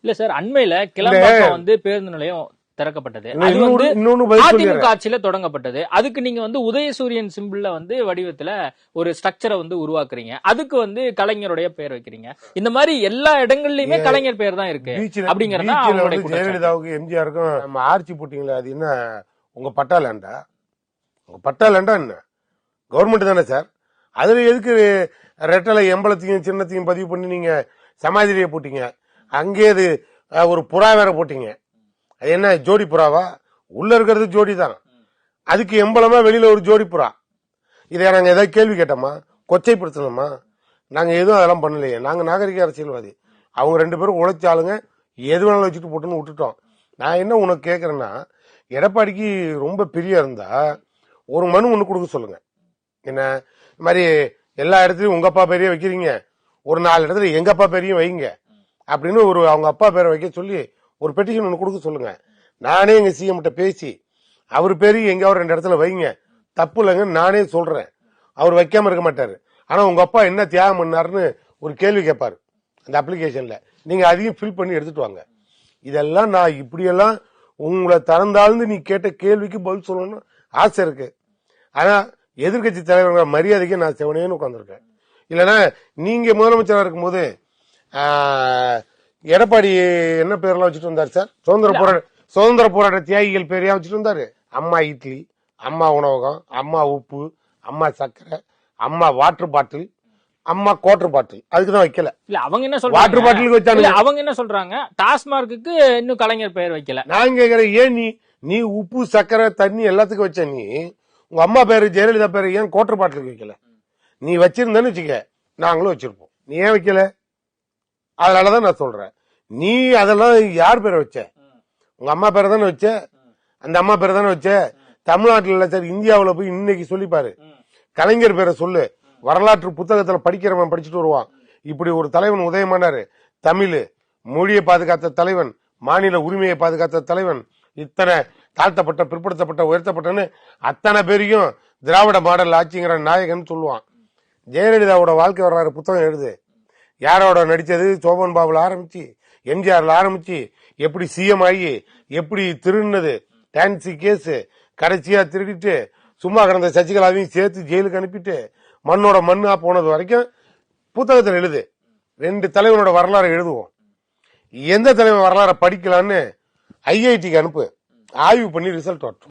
இல்ல சார், அண்மையில கிளம்பாக்கம் வந்து பேருந்து நிலையம் திறக்கப்பட்டது. அது வந்து அதிமுக ஆட்சியில தொடங்கப்பட்டது. அதுக்கு நீங்க வந்து உதயசூரியன் சிம்பிள்ல வந்து வடிவத்துல ஒரு ஸ்ட்ரக்சரை வந்து உருவாக்குறீங்க. அதுக்கு வந்து கலைஞருடைய பெயர் வைக்கிறீங்க. இந்த மாதிரி எல்லா இடங்கள்லயுமே கலைஞர் பெயர் தான் இருக்கு அப்படிங்கறத ஜெயலலிதாவுக்கு எம்ஜிஆருக்கும் நம்ம ஆர்ச்சி போட்டீங்களா? அது என்ன உங்க பட்டா லேண்டா? உங்க பட்டா லேண்டா என்ன? கவர்மெண்ட் தானே சார். அதுல எதுக்கு ரெட்டலை எம்பளத்தையும் சின்னத்தையும் பதிவு பண்ணி நீங்க சமாதிரியை போட்டீங்க? அங்கே அது ஒரு புறா வேற போட்டீங்க. அது என்ன ஜோடி புறாவா? உள்ள இருக்கிறது ஜோடி தான், அதுக்கு எம்பளமா வெளியில ஒரு ஜோடி புறா. இதை நாங்க ஏதாவது கேள்வி கேட்டோமா? கொச்சைப்படுத்தணுமா? நாங்க எதுவும் அதெல்லாம் பண்ணலையே. நாங்க நாகரிக அரசியல்வாதி. அவங்க 2 பேரும் உழைச்சாளுங்க, எது வேணாலும் வச்சுட்டு போட்டுன்னு விட்டுட்டோம். நான் என்ன உனக்கு கேட்கறேன்னா, எடப்பாடிக்கு ரொம்ப பிரியா இருந்தா ஒரு மனு ஒண்ணு கொடுக்க சொல்லுங்க. என்ன இந்த மாதிரி எல்லா இடத்துலயும் உங்க அப்பா பேரையே வைக்கிறீங்க, ஒரு 4 இடத்துல எங்க அப்பா பேரையும் வைங்க அப்படின்னு ஒரு அவங்க அப்பா பேரை வைக்க சொல்லி ஒரு பெட்டிஷன் ஒன்று கொடுக்க சொல்லுங்க. நானே எங்க சிஎம் கிட்ட பேசி அவர் பேரையும் எங்கேயாவது 2 இடத்துல வைங்க, தப்பு இல்லைங்க நானே சொல்றேன். அவர் வைக்காம இருக்க மாட்டாரு. ஆனா உங்க அப்பா என்ன தியாகம் பண்ணாருன்னு ஒரு கேள்வி கேட்பாரு அந்த அப்ளிகேஷன்ல. நீங்க அதையும் ஃபில் பண்ணி எடுத்துட்டு வாங்க. இதெல்லாம் நான் இப்படியெல்லாம் உங்களை திறந்தாழ்ந்து நீ கேட்ட கேள்விக்கு பதில் சொல்லணும்னு ஆசை இருக்கு. ஆனா எதிர்கட்சி தலைவர் மரியாதைக்கு நான் செவனேன்னு உட்காந்துருக்கேன். இல்லைன்னா நீங்க முதலமைச்சராக இருக்கும்போது எடப்பாடி என்ன பேரெல்லாம் வச்சுட்டு வந்தாரு சார்? சுதந்திர போராட்ட தியாகிகள் பேரையா வச்சுட்டு வந்தாரு. அம்மா இட்லி, அம்மா உணவகம், அம்மா உப்பு, அம்மா சர்க்கரை, அம்மா வாட்டர் பாட்டில், அம்மா குவாட்டர் பாட்டில். அதுக்குதான் வைக்கல. இல்ல அவங்க என்ன சொல்றாங்க? வாட்டர் பாட்டிலுக்கு வச்சாங்க. அவங்க என்ன சொல்றாங்க? டாஸ்மார்க்கு இன்னும் கலைஞர் பெயர் வைக்கல. நான் கேக்குறேன், ஏன் நீ உப்பு சர்க்கரை தண்ணி எல்லாத்துக்கும் வச்ச, நீ உங்க அம்மா பேரு ஜெயலலிதா பேரு ஏன் குவாட்டர் பாட்டிலுக்கு வைக்கல? நீ வச்சிருந்தேன்னு வச்சுக்க, நாங்களும் வச்சிருப்போம். நீ ஏன் வைக்கல? அதனாலதான் நான் சொல்றேன், நீ அதெல்லாம் யார் பேரை வச்ச? உங்க அம்மா பேரை தானே வச்ச, அந்த அம்மா பேரை தானே வச்ச. தமிழ்நாட்டில் இல்ல சார், இந்தியாவில் போய் இன்னைக்கு சொல்லிப்பாரு, கலைஞர் பேரை சொல்லு. வரலாற்று புத்தகத்துல படிக்கிறவன் படிச்சுட்டு வருவான். இப்படி ஒரு தலைவன் உதயமானாரு. தமிழ் மொழியை பாதுகாத்த தலைவன், மாநில உரிமையை பாதுகாத்த தலைவன், இத்தனை தாழ்த்தப்பட்ட பிற்படுத்தப்பட்ட உயர்த்தப்பட்டன்னு அத்தனை பேரையும் திராவிட மாடல் ஆட்சிங்கிற நாயகன் சொல்லுவான். ஜெயலலிதாவோட வாழ்க்கை வரலாறு புத்தகம் எழுது. யாரோட நடிச்சது? சோபன் பாபுல ஆரம்பிச்சு எம்ஜிஆர்ல ஆரம்பிச்சு எப்படி சிஎம் ஆகி எப்படி திருநது டான்சி கேஸ், கடைசியா திருடிட்டு சும்மா கிடந்த சசிகலாவையும் சேர்த்து ஜெயிலுக்கு அனுப்பிட்டு மண்ணோட மண்ணா போனது வரைக்கும் புத்தகத்தில் எழுது. 2 தலைவனோட வரலாறு எழுதுவோம். எந்த தலைவன் வரலாறு படிக்கலான்னு ஐஐடிக்கு அனுப்பு, ஆய்வு பண்ணி ரிசல்ட் வரட்டும்.